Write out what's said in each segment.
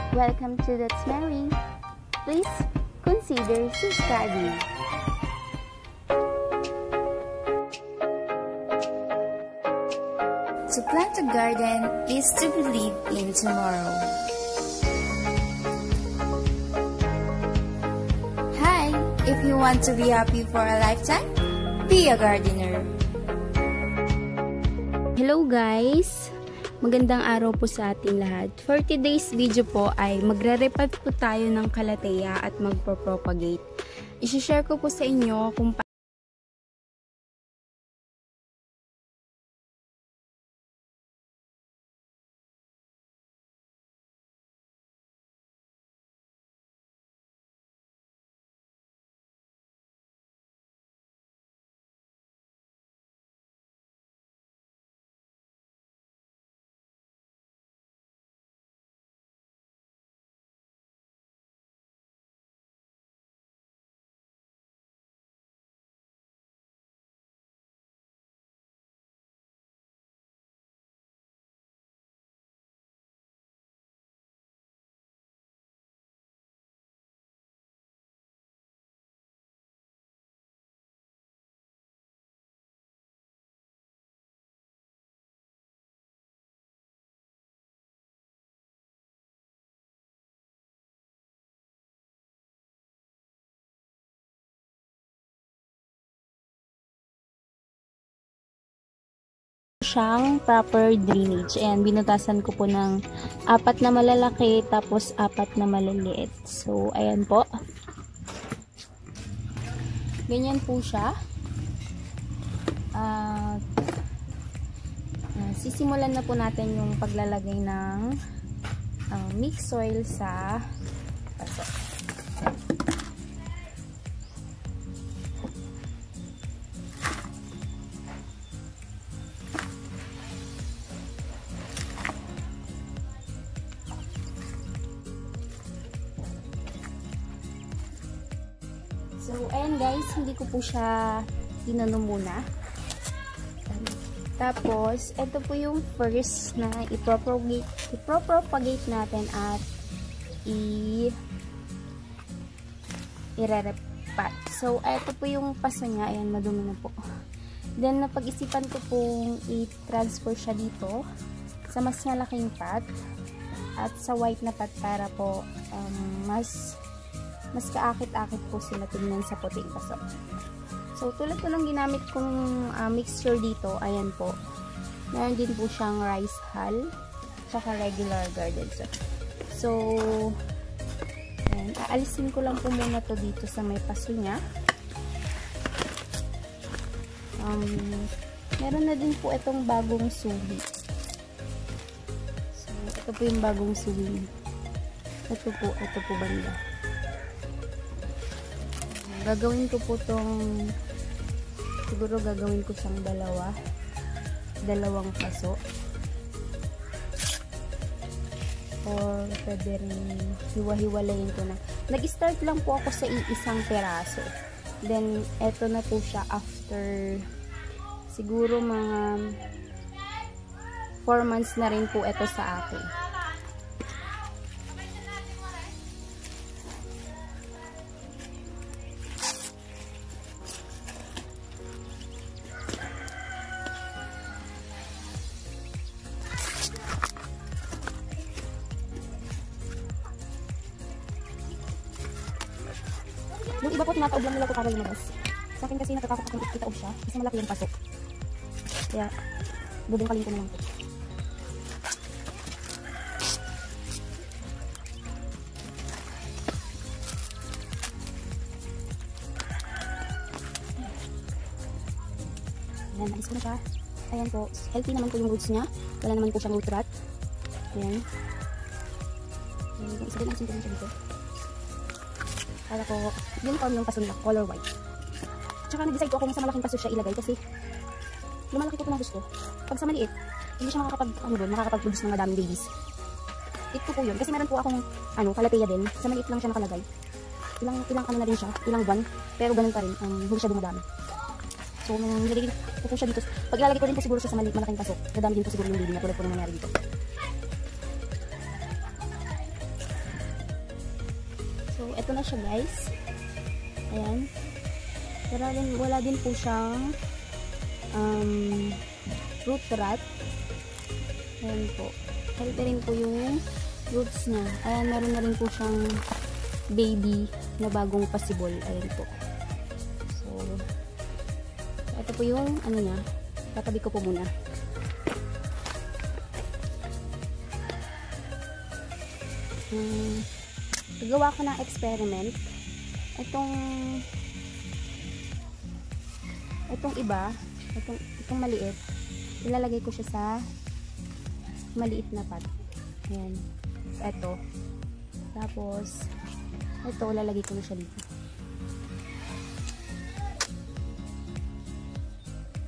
Welcome to That's Mary. Please consider subscribing. To plant a garden is to believe in tomorrow. Hi! If you want to be happy for a lifetime, be a gardener. Hello guys! Magandang araw po sa ating lahat. For today's video po ay magre-repot po tayo ng kalateya at magpo-propagate. I-share ko po sa inyo kung siyang proper drainage. Ayan, binutasan ko po ng 4 na malalaki tapos 4 na maliliit. So, ayan po. Ganyan po siya. Sisimulan na po natin yung paglalagay ng mixed soil sa paso. So, ayan guys, hindi ko po siya tinano muna. Tapos, ito po yung first na ipropagate natin at i-re-repot. So, ito po yung paso niya. Ayan, madumi na po. Then, napag-isipan ko pong i-transfer siya dito sa mas malaking pot at sa white na pot para po mas kaakit-akit po sila tingnan sa puting paso. So, tulad po ng ginamit kong mixture dito, ayan po. Meron din po siyang rice hull, tsaka regular garden soil. So, ayan, aalisin ko lang po muna to dito sa may paso niya. Meron na din po itong bagong suwi. So, ito po yung bagong suwi. Ito po banda. Gagawin ko po siguro gagawin ko siyang dalawang paso. Or pwede rin hiwa-hiwalayin ko na. Nag-start lang po ako sa isang peraso. Then, eto na po siya after siguro mga 4 months na rin po ito sa akin. Yung iba po tinataob lang nila ito para lumabas. Sa akin kasi natatakot akong itaob siya kasi malaki yung pasok. Kaya bubungkalin ko na lang ito. Ayan, nais ko na siya. Ayan po, healthy naman po yung roots niya. Wala naman po siyang root rot. Ayan. Isa din ang simple siya dito. Para ko, uniform yung paso nila, color white. Tsaka nag-decide ko kung sa malaking paso siya ilagay kasi lumalaki ko ng gusto. Pag sa maliit, hindi siya makakapag-produce ng madaming babies. Ito po yun. Kasi meron po akong kalateya din. Sa maliit lang siya nakalagay. Ilang na rin siya, ilang buwan. Pero ganun pa rin, hindi siya dumadami. So, nilagay ko po siya dito. Pag ilalagay ko rin po siguro siya sa malaking paso, dadami din po siguro yung baby na tulad po ng nangyari dito. So, eto na siya guys. Ayan. Wala din po siyang root rot. Ayan po. Healthy rin po yung roots niya. Ayan, meron na rin po siyang baby na bagong possible. Ayan po. So, ito po yung ano niya. Tatabi ko po muna. Gagawa ko ng experiment. Itong iba, itong maliit, ilalagay ko siya sa maliit na pot. Ayan. Ito. Tapos, ito, lalagay ko na siya dito.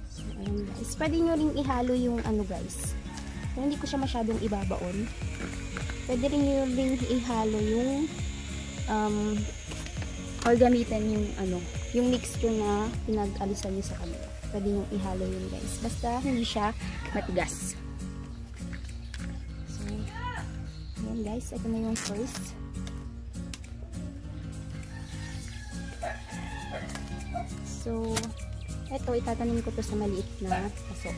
So, ayan guys. Pwede nyo ring ihalo yung ano guys. Pero hindi ko siya masyadong ibabaon. Pwede rin nyo ring ihalo yung or gamitin yung ano, yung mixture na pinag-alisan nyo sa kanila. Pwede nyo ihalo yun guys. Basta hindi siya matigas. So, ayan guys. Ito na yung first. So, ito itatanim ko to sa maliit na paso.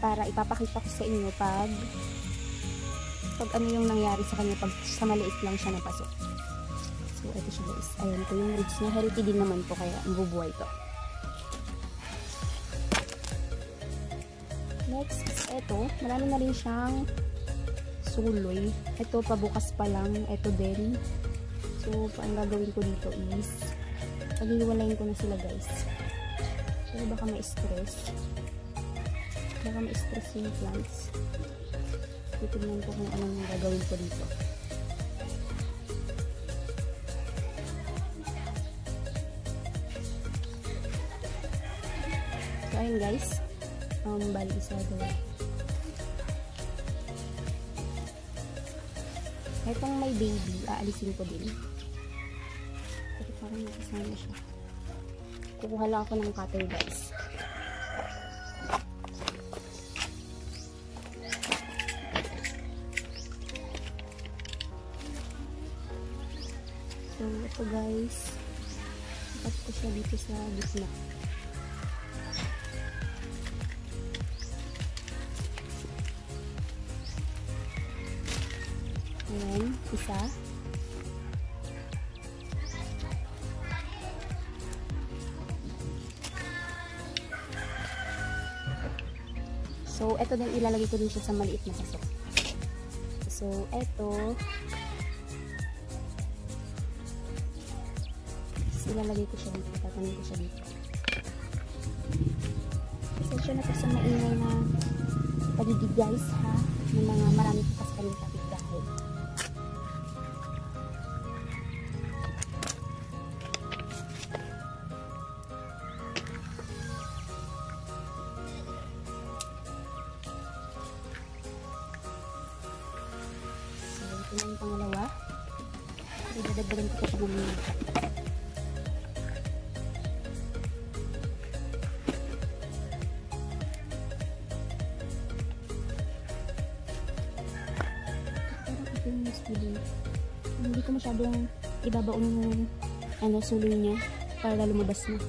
Para ipapakita ko sa inyo pag ano yung nangyari sa kanya pag sa maliit lang siya na paso. So, ito siya guys. Ayan po yung roots niya. Healthy din naman po kaya mabubuhay to. Next is ito. Marami na rin siyang suloy. Ito pabukas pa lang. Ito din. So, ang gagawin ko dito is paghiwalayin ko na sila guys. So, baka ma-stress. Baka ma-stress yung plants. Titignan ko kung anong gagawin ko dito. So, ayun guys. Bali isa doon. Itong may baby, aalisin ko din. Ito parang nakasama siya. Kukuha lang ako ng cutter guys. So, ito guys. Ikat ko siya dito sa gitna. Ayan, isa. So, ito din ilalagay ko din siya sa maliit na paso. So, ito ilalagay ko siya dito, tatanim ko siya dito. Pasensya na po sa maingay na paligid guys ha, ng mga marami po kasi kaming kapitbahay. So, ito na yung pangalawa. Idadagdagan ko siya ng mga. Hindi ko masyadong ibabaon yung suloy niya para lumabas na.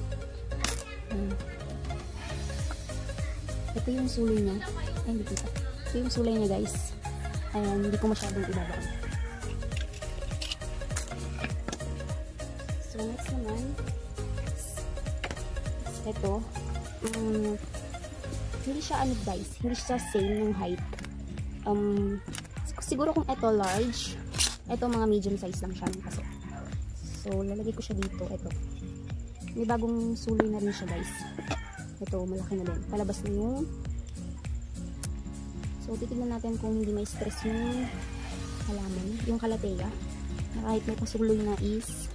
Ito yung suloy niya. Ay, hindi kita. Ito yung suloy niya guys. Ayan, hindi ko masyadong ibabaon. So, next naman ito. Hindi siya ano guys. Hindi siya same ng height. Siguro kung ito large, ito mga medium size lang siya ng paso. So, lalagay ko siya dito. Ito. May bagong suloy na rin siya guys. Ito, malaki na din. Palabas na yung. So, titignan natin kung hindi may stress yung halaman. Yung kalateya. Na kahit may pasuloy na is.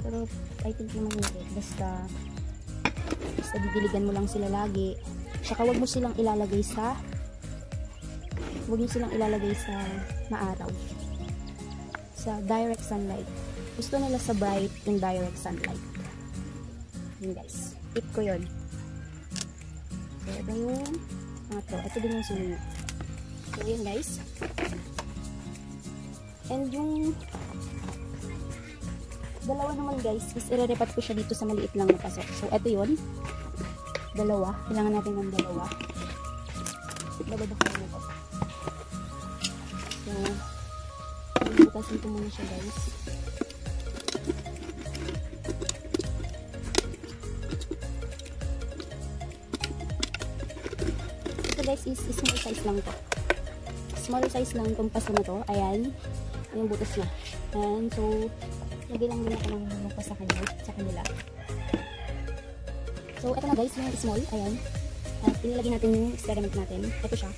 Pero, I think naman hindi. Basta didiligan mo lang sila lagi. Tsaka huwag mo silang ilalagay sa maaraw. Sa direct sunlight. Gusto nila sa bright and direct sunlight. Yun guys. Tip ko yun. So, ito yung ito din yung suloy. So, yun guys. And yung Dalawa naman guys, is ire-repat ko siya dito sa maliit lang na pasok. So, eto yun. Dalawa. Kailangan natin ng dalawa. Bababa ko na ito. So, butasin ko muna siya guys. So guys, is small size lang to. Small size lang itong paso na to. Ayan. Yung butas niya. Ayan. So, lagay lang din ako ng pa sa kanila. So, eto na guys, yung small. Ayan. At pinilagay natin yung experiment natin. Ito siya.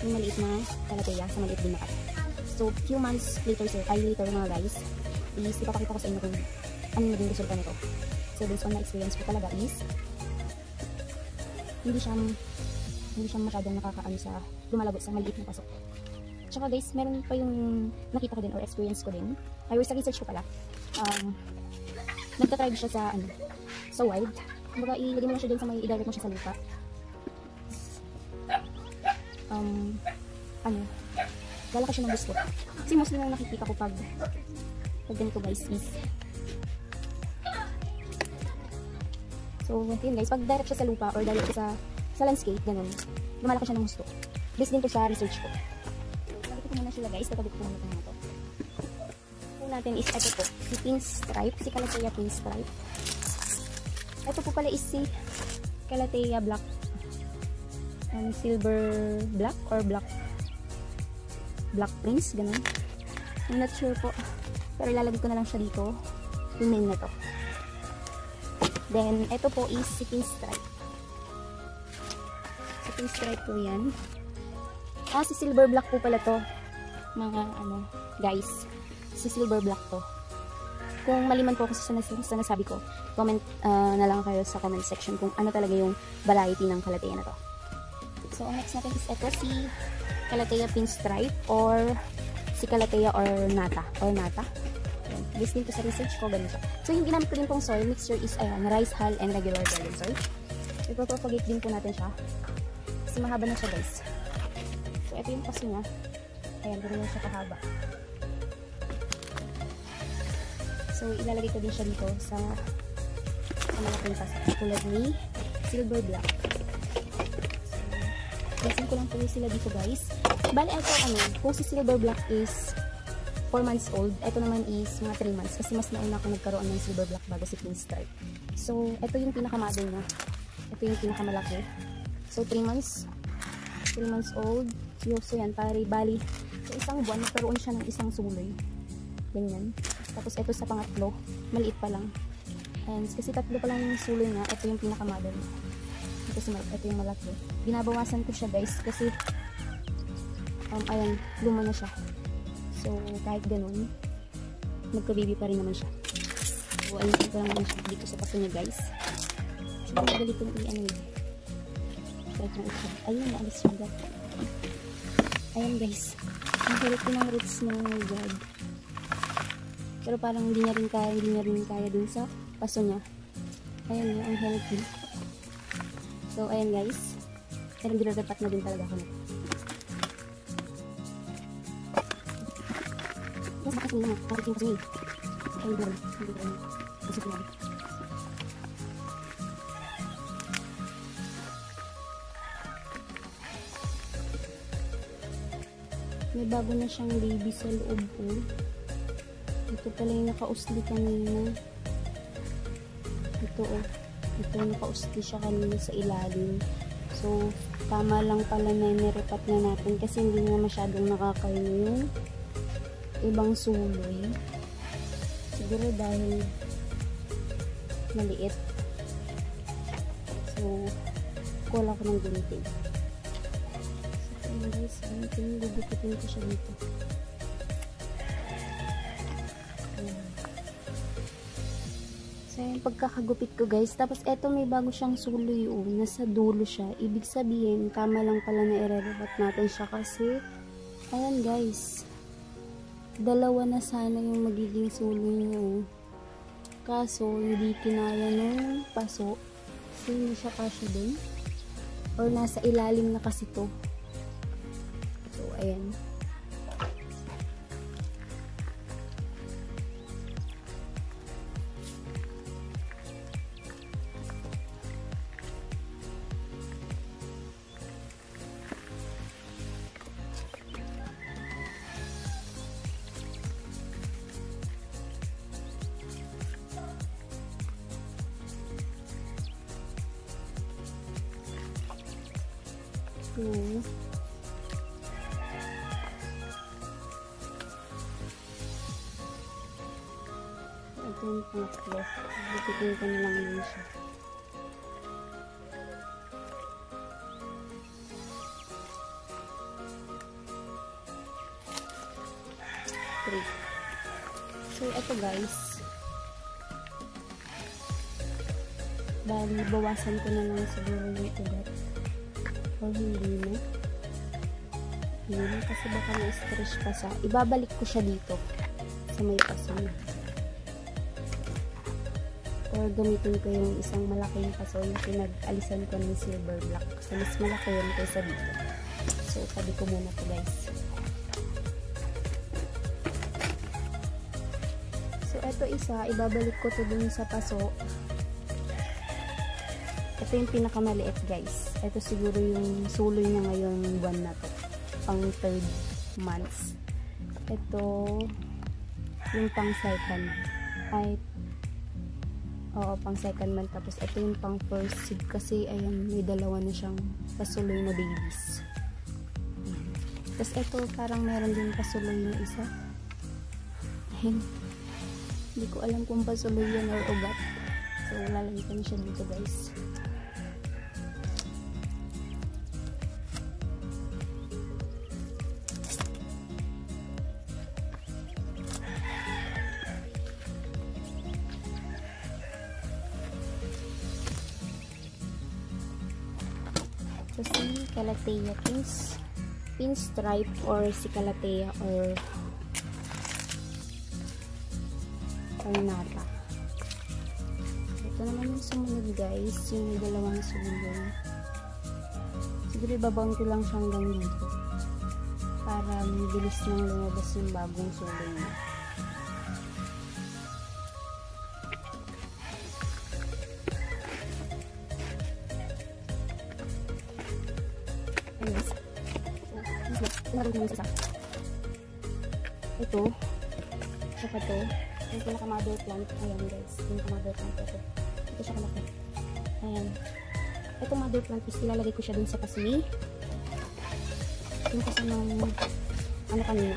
Yung maliit na calathea sa maliit din na cut. So, few months later, mga guys, is ipapakita ko sa inyo kung ano yung naging resulta nito. So, based on my experience ko talaga is hindi siya masyadong nakakaano sa lumalagot sa maliit na pasok. Tsaka guys, meron pa yung nakita ko din or experience ko din. Ay, sa research ko pala. Nagtatry siya sa wild. Kumbaga, ilagay mo lang siya dun sa may i-direct mo siya sa lupa. Lalaki siya ng gusto. Kasi mostly na nakikita ko pag ganito guys is. So, yun guys, pag direct siya sa lupa or direct siya sa landscape, ganun, lumalaki siya ng gusto. Based din to sa research ko. So, ko muna sila guys, tatabi ko muna ito. So, natin is ito po, si pinstripe, si Calathea pinstripe. Ito po pala is si Calathea black, silver black or black prince, ganun. I'm not sure po. Pero ilalagay ko na lang siya dito. Yung name na to. Then, ito po is si pinstripe. Si pinstripe po yan. Si silver black po pala to. Mga guys. Si silver black to. Kung maliman po ako sa nasabi ko, comment na lang kayo sa comment section kung ano talaga yung variety ng Calathea na to. So, ang next natin is ito si Calathea pinstripe or si Calathea or nata. Based din to sa research ko, ganun siya. So, yung ginamit ko din pong soil mixture is rice hull and regular garden soil. Ipropagate din po natin siya. Kasi mahaba na siya guys. So, ito yung paso niya. Ayan, ganun siya kahaba. So, ilalagay ko din siya dito sa malaking paso. Tulad ni silver black. Basin ko lang po sila dito guys. Bale, ito kung si silver black is 4 months old, ito naman is mga 3 months kasi mas nauna ako nagkaroon ng silver black bago si pinstripe. So, ito yung pinakamother niya. Ito yung pinakamalaki. So, 3 months old. So, yan, bali. So, isang buwan, nagkaroon siya ng isang suloy. Ganyan. Tapos, ito sa pangatlo, maliit pa lang. And, kasi tatlo pa lang yung suloy niya, ito yung pinakamother niya. Ito yung malaki. Binabawasan ko siya guys kasi ayan, luma na siya. So, kahit ganun, magka-baby pa rin naman siya. So, ayun ko lang naman siya dito sa paso niya guys. So, madali kong i-ano. Ayun, naalis siya agad. Ayan guys. Ang hirap ko ng roots na, oh my god. Pero parang hindi niya rin kaya dun sa paso niya. Ayan, ang hirap din. So, ayan guys. Pero dinadapat na din talaga ako na. Mas bakas mo naman. Bakit yung paso niya? Ayun din. Hindi ko rin. Gusto ko lang. May bago na siyang baby sa loob po. Ito pala yung nakausli kanina. Ito oh. Ito yung nakausli siya kanina sa ilalim. So, tama lang pala na nirepat na natin kasi hindi na masyadong nakakain yung ibang suloy. Siguro dahil maliit. So, kuha ko ng gunting. So, ayun guys, gunting. Gugupitin ko siya dito. So, yung pagkakagupit ko guys. Tapos, eto may bago siyang suloy. Nasa dulo siya. Ibig sabihin, tama lang pala na irerebat natin siya kasi, ayan guys. Dalawa na sana yung magiging suloy niya. Kaso, hindi kinaya nung paso. Kasi hindi siya kasya dun. Or nasa ilalim na kasi to. So, ayan. Ito yung pangatlo. Bukitin ko na lang yun siya. So, ito guys. Bali, bawasan ko na lang siguro yung ugat. O hindi na. Hindi na kasi baka na-stretch pa siya. Ibabalik ko siya dito sa may paso niya. Or gamitin ko yung isang malaking paso yung pinag-alisan ko ng silver black. Kasi mas malaki yun kaysa dito. So, tabi ko muna to guys. So, ito isa, ibabalik ko to dun sa paso. Ito yung pinakamaliit guys. Ito siguro yung suloy niya ngayong buwan na to. Pang 3rd months. Ito yung pang 2nd. Ay, oo, pang 2nd month. Tapos ito yung pang 1st seed. Kasi ayan, may dalawa na siyang pasuloy na babies. Tapos ito parang meron din pasuloy na isa. Ayan. Hindi ko alam kung pasuloy yan or ugat. So, lalagay ko na siya dito guys. So, si Calathea pinstripe or si Calathea or Ornata. Ito naman yung sumunod guys, yung dalawang sumunod. Siguro ibabaon ko lang siya hanggang dito para mabilis nang lumabas yung bagong sulay niya. Ito saka to yung pinaka mother plant. Ayan guys, yung mother plant ito siya kalaki. Ayan, itong mother plant is ilalagay ko siya dun sa kasi yung kasi ng ano kanina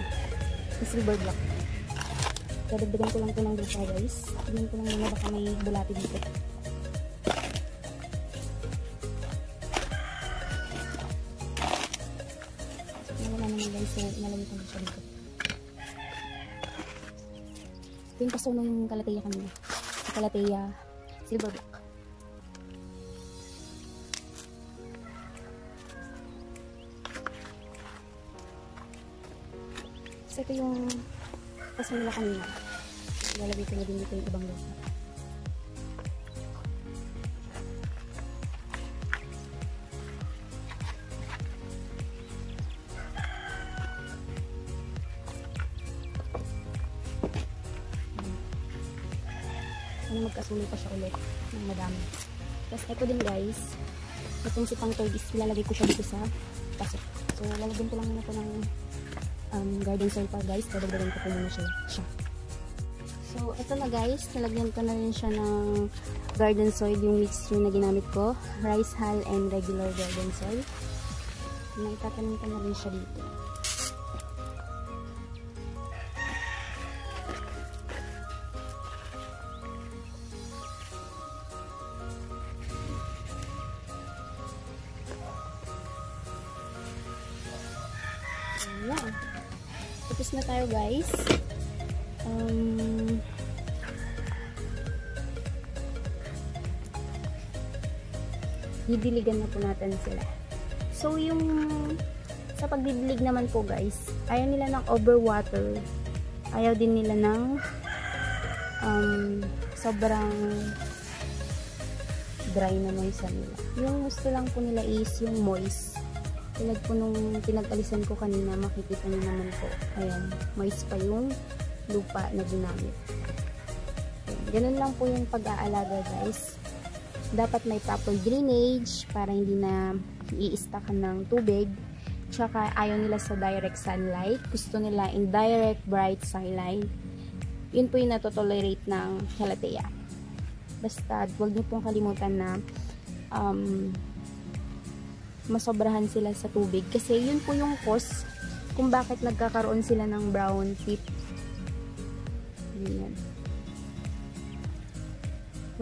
yung silver block. Dadagdagan ko lang ito ng lupa guys. Tignan ko lang muna baka may bulati dito. Wala naman guys, so nalamitan ko siya dito. Ito yung paso ng Calathea kanina. Calathea silver black. So ito yung paso nila kanina. Lalagay ko na din dito yung ibang lupa. Magkasuloy pa siya ulit ng madami. Tapos ito din guys, itong si pang third is ilalagay ko siya dito sa paso. So lalagyan ko lang muna ito ng garden soil pa guys. Dadagdagan ko muna siya. So ito na guys, nalagyan ko na rin siya ng garden soil, yung mixture na ginamit ko, rice hull and regular garden soil. Naitatanim ko na rin siya dito. Ayan. Tapos na tayo guys. Didiligan na po natin sila. So yung sa pagdidilig naman po guys, ayaw nila ng overwater. Ayaw din nila ng sobrang dry na moist nila. Yung gusto lang po nila is yung moist. Tulad po nung pinag-alisan ko kanina, makikita niyo naman po. Ayan, moist pa yung lupa na ginamit. Ayan, ganun lang po yung pag-aalaga guys. Dapat may proper drainage para hindi na i-stackan ng tubig. Tsaka ayaw nila sa direct sunlight. Gusto nila indirect bright sunlight. Yun po yung natotolerate ng Calathea. Basta huwag niyo pong kalimutan na masobrahan sila sa tubig. Kasi yun po yung cause kung bakit nagkakaroon sila ng brown tip. Ganyan.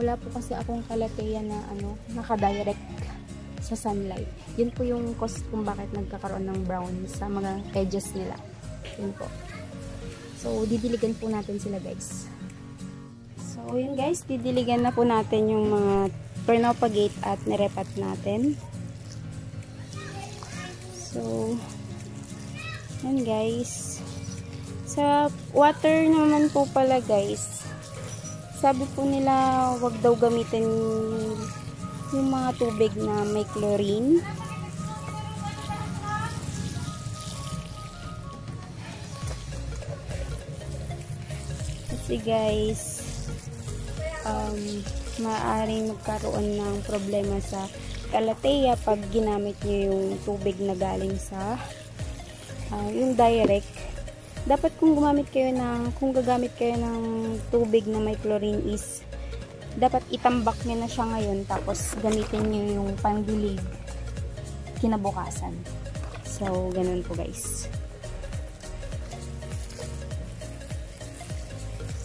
Wala po kasi akong kalateya na naka-direct sa sunlight. Yun po yung cause kung bakit nagkakaroon ng brown sa mga edges nila. Yun po. So, didiligan po natin sila, guys. So, yun guys, didiligan na po natin yung mga propagate at nirepat natin. So, yan guys. Sa water naman po pala guys, sabi po nila wag daw gamitin yung mga tubig na may chlorine. Kasi guys, maaaring magkaroon ng problema sa kalateya pag ginamit nyo yung tubig na galing sa yung direct. Dapat kung gagamit kayo ng tubig na may chlorine is dapat itambak nyo na siya ngayon tapos gamitin nyo yung pangdilig kinabukasan. So, ganun po guys.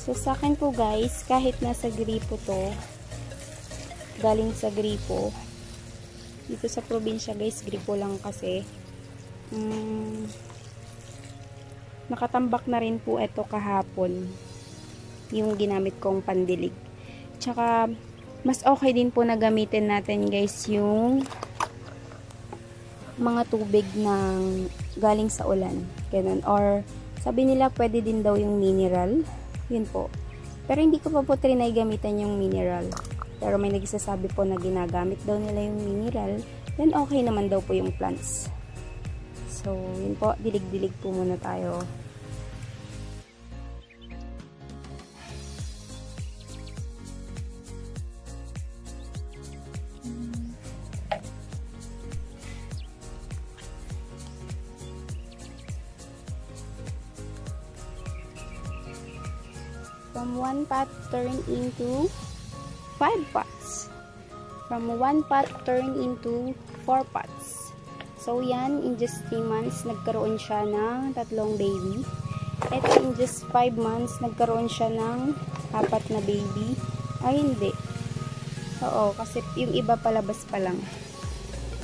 So, sa akin po guys, kahit nasa gripo to, galing sa gripo, dito sa probinsya guys, gripo lang kasi, nakatambak na rin po ito kahapon yung ginamit kong pandilig. Tsaka mas okay din po na gamitin natin guys yung mga tubig ng galing sa ulan, ganun. Or sabi nila pwede din daw yung mineral, yun po. Pero hindi ko pa po trinay gamitan yung mineral, pero may nagsasabi po na ginagamit daw nila yung mineral, then okay naman daw po yung plants. So yun po, dilig-dilig po muna tayo. From 1 pot, turn into 5 pots. From 1 pot, turn into 4 pots. So, yan, in just 3 months, nagkaroon siya ng 3 baby. At in just 5 months, nagkaroon siya ng 4 na baby. Ay, hindi. Oo, kasi yung iba palabas pa lang.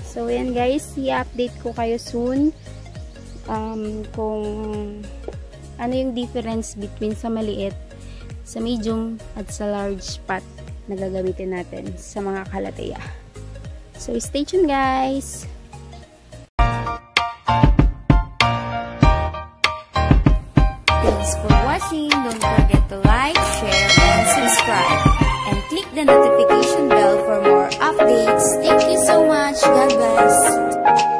So, yan guys, i-update ko kayo soon kung ano yung difference between sa maliit, sa medium at sa large pot na gagamitin natin sa mga kalateya. So, stay tuned guys! Thanks for watching. Don't forget to like, share, and subscribe. And click the notification bell for more updates. Thank you so much. God bless.